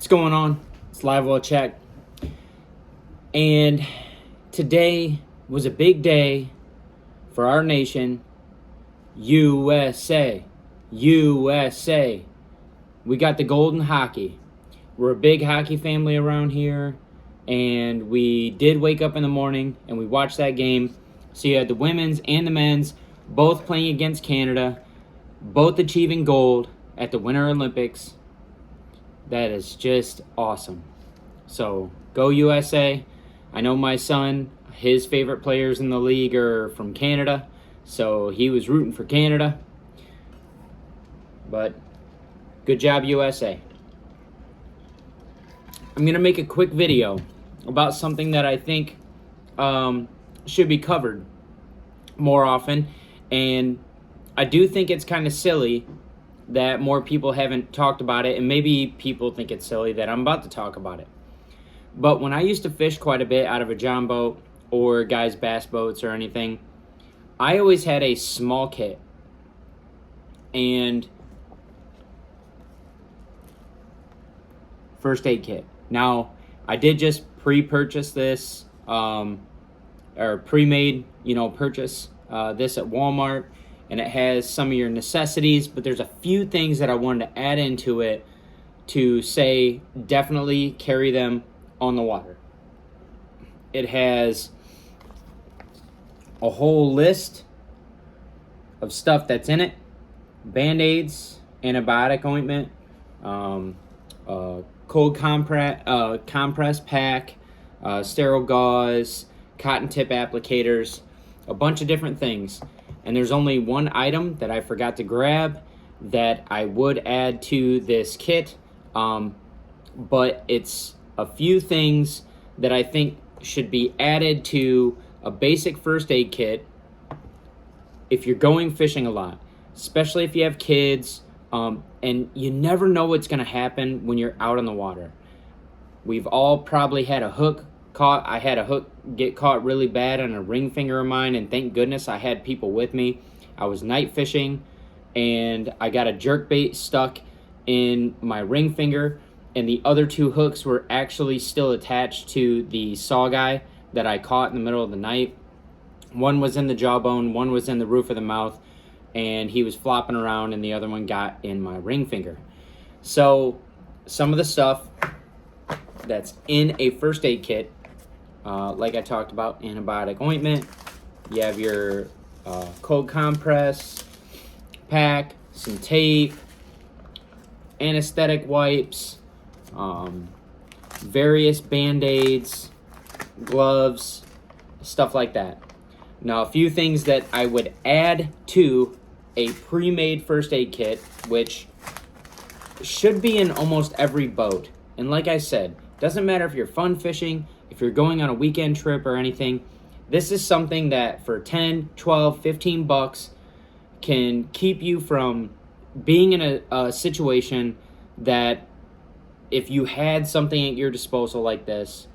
What's going on? It's Live Well Check. And today was a big day for our nation. USA. USA. We got the golden hockey. We're a big hockey family around here. And we did wake up in the morning and we watched that game. So you had the women's and the men's both playing against Canada, both achieving gold at the Winter Olympics. That is just awesome. So go USA. I know my son, his favorite players in the league are from Canada, so he was rooting for Canada. But good job, USA. I'm going to make a quick video about something that I think should be covered more often. And I do think it's kind of silly that more people haven't talked about it, and maybe people think it's silly that I'm about to talk about it. But when I used to fish quite a bit out of a John boat or guys' bass boats or anything, I always had a small kit. And first aid kit. Now, I did just pre-purchase this, or pre-made, purchase this at Walmart. And it has some of your necessities, but there's a few things that I wanted to add into it to say definitely carry them on the water. It has a whole list of stuff that's in it: Band-Aids, antibiotic ointment, cold compress pack, sterile gauze, cotton tip applicators, a bunch of different things. And there's only one item that I forgot to grab that I would add to this kit, but it's a few things that I think should be added to a basic first aid kit if you're going fishing a lot, especially if you have kids, and you never know what's going to happen when you're out on the water. We've all probably had a hook caught. I had a hook get caught really bad on a ring finger of mine, and thank goodness I had people with me. I was night fishing and I got a jerkbait stuck in my ring finger, and the other two hooks were actually still attached to the saw guy that I caught in the middle of the night. One was in the jawbone, one was in the roof of the mouth, and he was flopping around, and the other one got in my ring finger. So some of the stuff that's in a first aid kit, like I talked about, antibiotic ointment, you have your cold compress pack, some tape, anesthetic wipes, various Band-Aids, gloves, stuff like that. Now, a few things that I would add to a pre-made first aid kit, which should be in almost every boat. And like I said, doesn't matter if you're fun fishing, if you're going on a weekend trip or anything, this is something that for 10, 12, 15 bucks can keep you from being in a situation that if you had something at your disposal like this,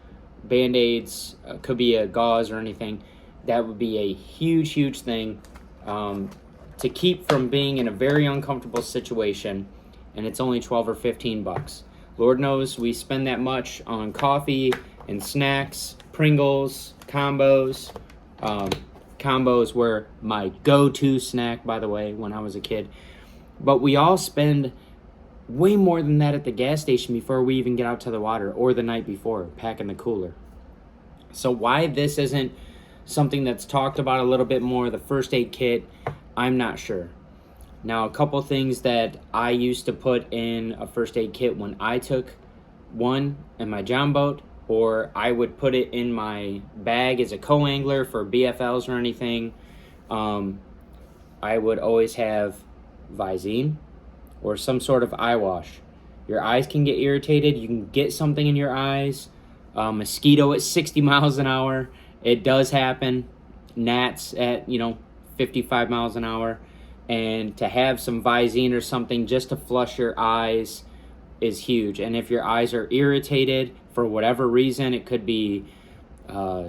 Band-Aids, could be a gauze or anything, that would be a huge, huge thing to keep from being in a very uncomfortable situation, and it's only 12 or 15 bucks. Lord knows we spend that much on coffee and snacks, Pringles, combos. Combos were my go-to snack, by the way, when I was a kid. But we all spend way more than that at the gas station before we even get out to the water, or the night before, packing the cooler. So why this isn't something that's talked about a little bit more, the first aid kit, I'm not sure. Now, a couple things that I used to put in a first aid kit when I took one in my John boat, or I would put it in my bag as a co-angler for BFLs or anything, I would always have Visine or some sort of eye wash. Your eyes can get irritated. You can get something in your eyes. Mosquito at 60 miles an hour. It does happen. Gnats at, 55 miles an hour. And to have some Visine or something just to flush your eyes is huge. And if your eyes are irritated for whatever reason, it could be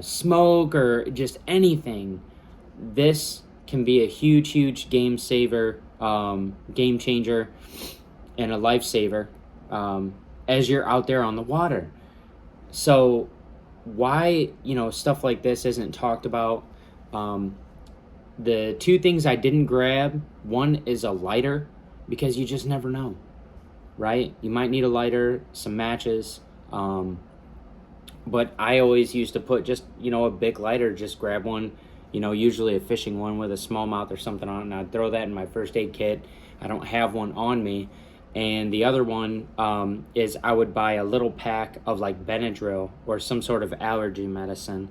smoke or just anything, this can be a huge, huge game saver, game changer, and a lifesaver. as you're out there on the water. So why, stuff like this isn't talked about? Um, the two things I didn't grab, one is a lighter, because you just never know, right? You might need a lighter, some matches. But I always used to put just, a big lighter, just grab one, usually a fishing one with a smallmouth or something on it, and I'd throw that in my first aid kit. I don't have one on me. And the other one is I would buy a little pack of like Benadryl or some sort of allergy medicine,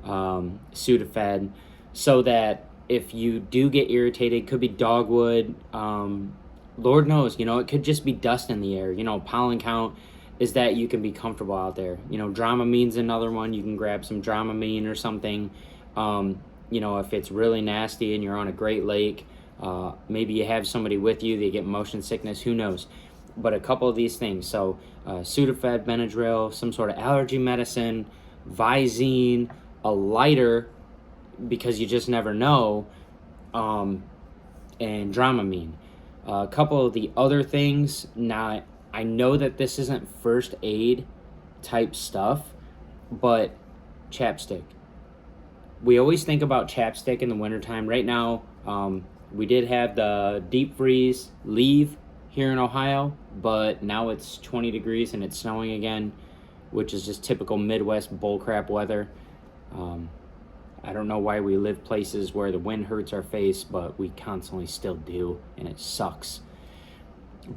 Sudafed, so that if you do get irritated, could be dogwood, Lord knows, it could just be dust in the air, pollen count, is that you can be comfortable out there. Dramamine's another one. You can grab some Dramamine or something. If it's really nasty and you're on a Great Lake, maybe you have somebody with you, they get motion sickness, who knows. But a couple of these things. So Sudafed, Benadryl, some sort of allergy medicine, Visine, a lighter, because you just never know, and Dramamine. A couple of the other things, now I know that this isn't first aid type stuff, but chapstick. We always think about chapstick in the wintertime. Right now, we did have the deep freeze leave here in Ohio, but now it's 20 degrees and it's snowing again, which is just typical Midwest bullcrap weather. I don't know why we live places where the wind hurts our face, but we constantly still do, and it sucks.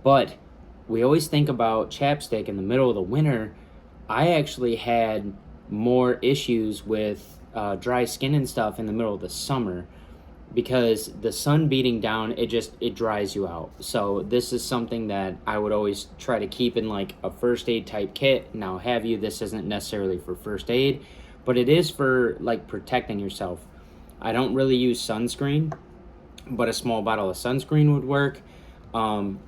But we always think about chapstick in the middle of the winter. I actually had more issues with dry skin and stuff in the middle of the summer, because the sun beating down, it dries you out. So this is something that I would always try to keep in like a first aid type kit. Now this isn't necessarily for first aid, but it is for like protecting yourself. I don't really use sunscreen, but a small bottle of sunscreen would work. And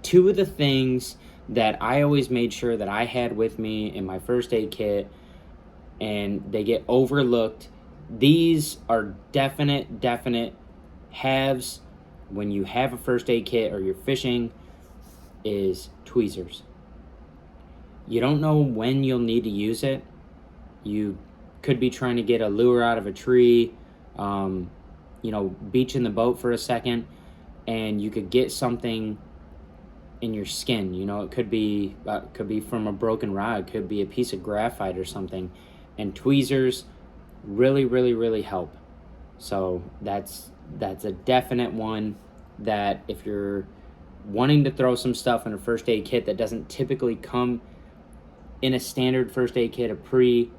two of the things that I always made sure that I had with me in my first aid kit, and they get overlooked, these are definite haves when you have a first aid kit or you're fishing, is tweezers. You don't know when you'll need to use it. You could be trying to get a lure out of a tree, beaching the boat for a second, and you could get something in your skin. It could be from a broken rod, could be a piece of graphite or something, and tweezers really help. So that's a definite one, that if you're wanting to throw some stuff in a first aid kit that doesn't typically come in a standard first aid kit, a pre-made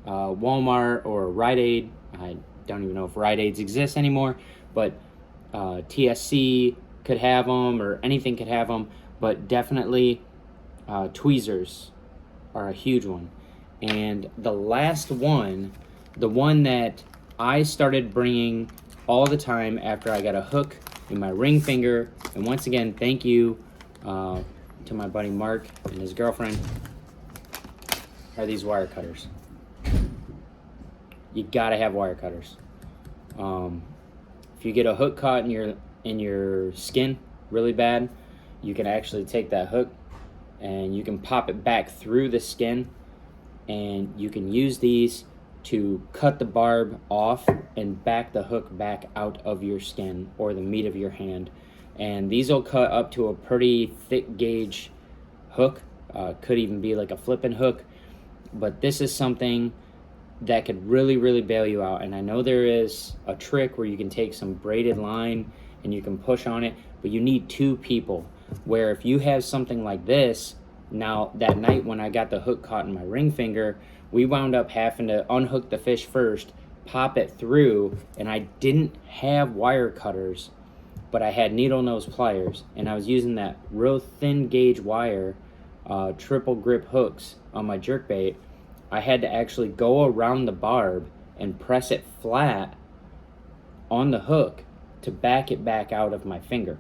Walmart or Rite Aid. I don't even know if Rite Aids exist anymore, but TSC could have them, or anything could have them, but definitely tweezers are a huge one. And the last one, the one that I started bringing all the time after I got a hook in my ring finger, and once again, thank you to my buddy Mark and his girlfriend, are these wire cutters. You gotta have wire cutters. If you get a hook caught in your skin really bad, you can actually take that hook and you can pop it back through the skin, and you can use these to cut the barb off and back the hook back out of your skin or the meat of your hand. And these will cut up to a pretty thick gauge hook, could even be like a flipping hook, but this is something that could really bail you out. And I know there is a trick where you can take some braided line and you can push on it, but you need two people, where if you have something like this, now that night when I got the hook caught in my ring finger, we wound up having to unhook the fish first, pop it through, and I didn't have wire cutters, but I had needle nose pliers, and I was using that real thin gauge wire, triple grip hooks on my jerkbait. I had to actually go around the barb and press it flat on the hook to back it back out of my finger.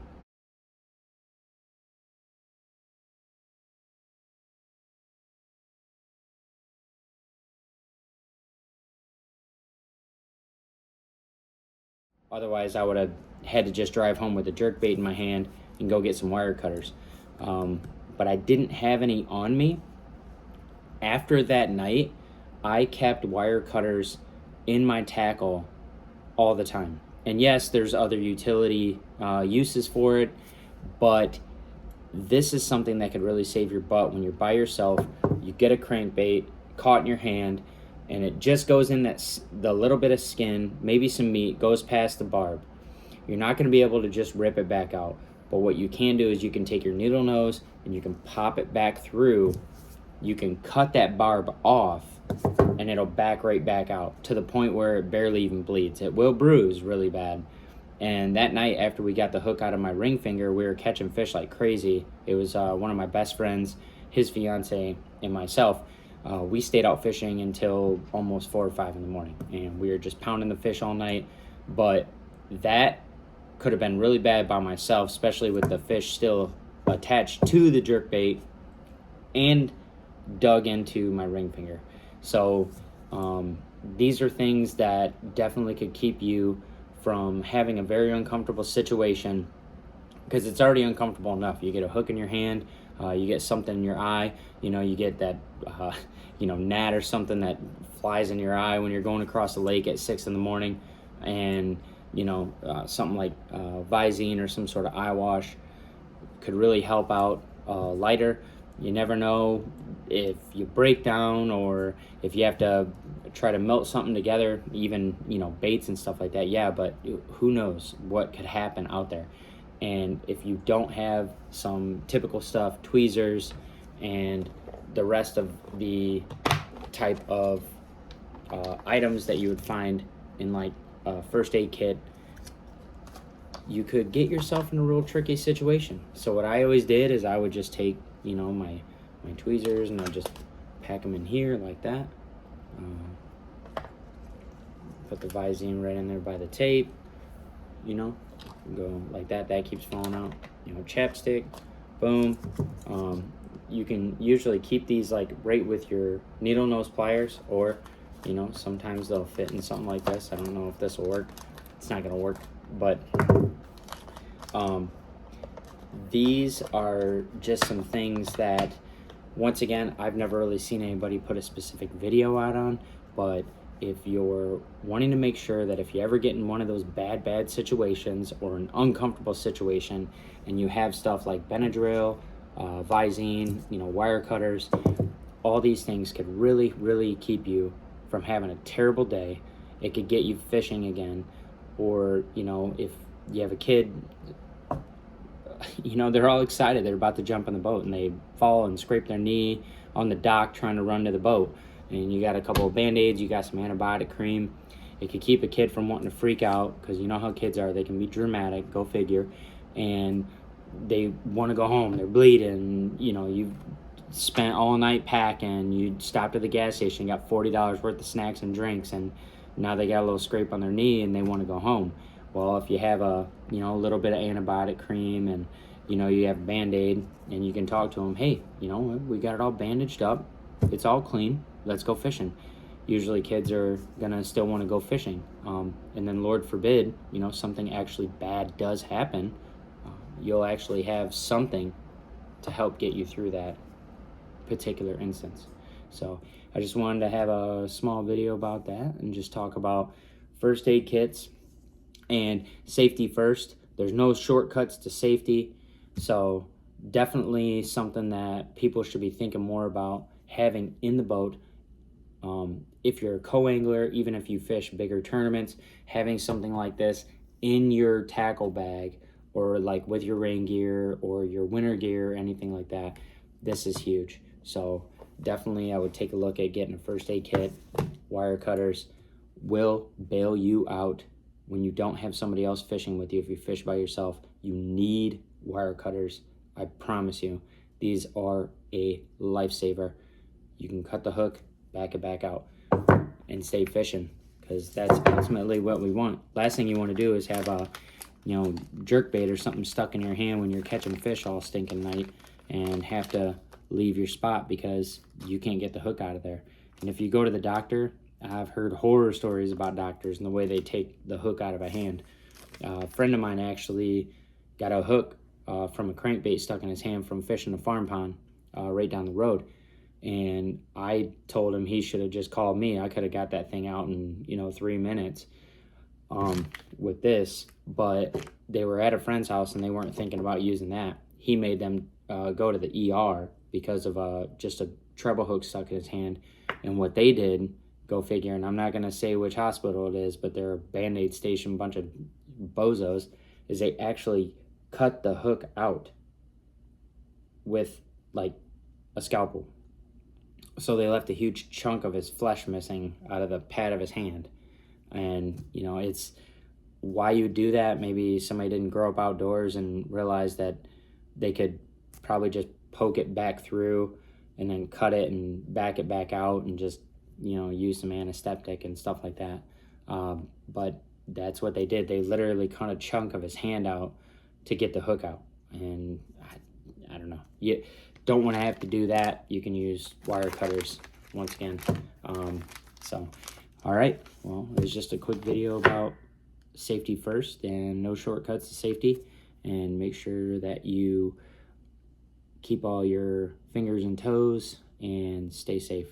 Otherwise, I would have had to just drive home with a jerkbait in my hand and go get some wire cutters. but I didn't have any on me. After that night, I kept wire cutters in my tackle all the time. And yes, there's other utility uses for it, but this is something that could really save your butt when you're by yourself. You get a crankbait caught in your hand, and it just goes in the little bit of skin, maybe some meat, goes past the barb. You're not going to be able to just rip it back out. But what you can do is you can take your needle nose and you can pop it back through. You can cut that barb off, and it'll back right back out to the point where it barely even bleeds. It will bruise really bad. And that night, after we got the hook out of my ring finger, we were catching fish like crazy. It was one of my best friends, his fiance, and myself. We stayed out fishing until almost 4 or 5 in the morning, and we were just pounding the fish all night. But that could have been really bad by myself, especially with the fish still attached to the jerkbait and dug into my ring finger. So these are things that definitely could keep you from having a very uncomfortable situation, because it's already uncomfortable enough. You get a hook in your hand, you get something in your eye, you get that gnat or something that flies in your eye when you're going across the lake at 6 in the morning, and something like Visine or some sort of eye wash could really help out lighter. You never know if you break down or if you have to try to melt something together, even baits and stuff like that. Yeah, but who knows what could happen out there. And if you don't have some typical stuff, tweezers and the rest of the type of items that you would find in like a first aid kit, you could get yourself in a real tricky situation. So what I always did is I would just take my tweezers, and I'd just pack them in here like that. Put the Visine right in there by the tape, go like that. That keeps falling out. Chapstick, boom. You can usually keep these like right with your needle nose pliers, or sometimes they'll fit in something like this. I don't know if this will work. It's not gonna work, but these are just some things that, once again, I've never really seen anybody put a specific video out on. But if you're wanting to make sure that if you ever get in one of those bad situations or an uncomfortable situation, and you have stuff like Benadryl, Visine, wire cutters, all these things could really, really keep you from having a terrible day. It could get you fishing again, or if you have a kid, they're all excited. They're about to jump on the boat, and they fall and scrape their knee on the dock trying to run to the boat. And you got a couple of Band-Aids, you got some antibiotic cream. It could keep a kid from wanting to freak out, because you know how kids are. They can be dramatic, go figure. And they want to go home. They're bleeding. You've spent all night packing. You stopped at the gas station, got $40 worth of snacks and drinks, and now they got a little scrape on their knee and they want to go home. Well, if you have a little bit of antibiotic cream, and you have Band-Aid, and you can talk to them, hey, we got it all bandaged up, it's all clean, let's go fishing. Usually kids are gonna still want to go fishing, and then Lord forbid something actually bad does happen, you'll actually have something to help get you through that particular instance. So I just wanted to have a small video about that and just talk about first aid kits and safety first. There's no shortcuts to safety, so definitely something that people should be thinking more about having in the boat. If you're a co-angler, even if you fish bigger tournaments, having something like this in your tackle bag, or like with your rain gear or your winter gear or anything like that, this is huge. So definitely I would take a look at getting a first aid kit. Wire cutters will bail you out when you don't have somebody else fishing with you. If you fish by yourself, you need wire cutters. I promise you, these are a lifesaver. You can cut the hook, back it back out, and stay fishing, because that's ultimately what we want. Last thing you want to do is have a jerk bait or something stuck in your hand when you're catching fish all stinking night, and have to leave your spot because you can't get the hook out of there. And if you go to the doctor, I've heard horror stories about doctors and the way they take the hook out of a hand. A friend of mine actually got a hook from a crankbait stuck in his hand from fishing a farm pond right down the road. And I told him he should have just called me. I could have got that thing out in 3 minutes with this, but they were at a friend's house and they weren't thinking about using that. He made them go to the ER because of just a treble hook stuck in his hand. And what they did, go figure, and I'm not going to say which hospital it is, but they're a Band-Aid station bunch of bozos, is they actually cut the hook out with like a scalpel. So they left a huge chunk of his flesh missing out of the pad of his hand. And it's why you do that. Maybe somebody didn't grow up outdoors and realize that they could probably just poke it back through and then cut it and back it back out and just use some anesthetic and stuff like that. But that's what they did. They literally cut a chunk of his hand out to get the hook out. And I don't know. You don't want to have to do that. You can use wire cutters once again. So, all right. Well, it was just a quick video about safety first and no shortcuts to safety. And make sure that you keep all your fingers and toes and stay safe.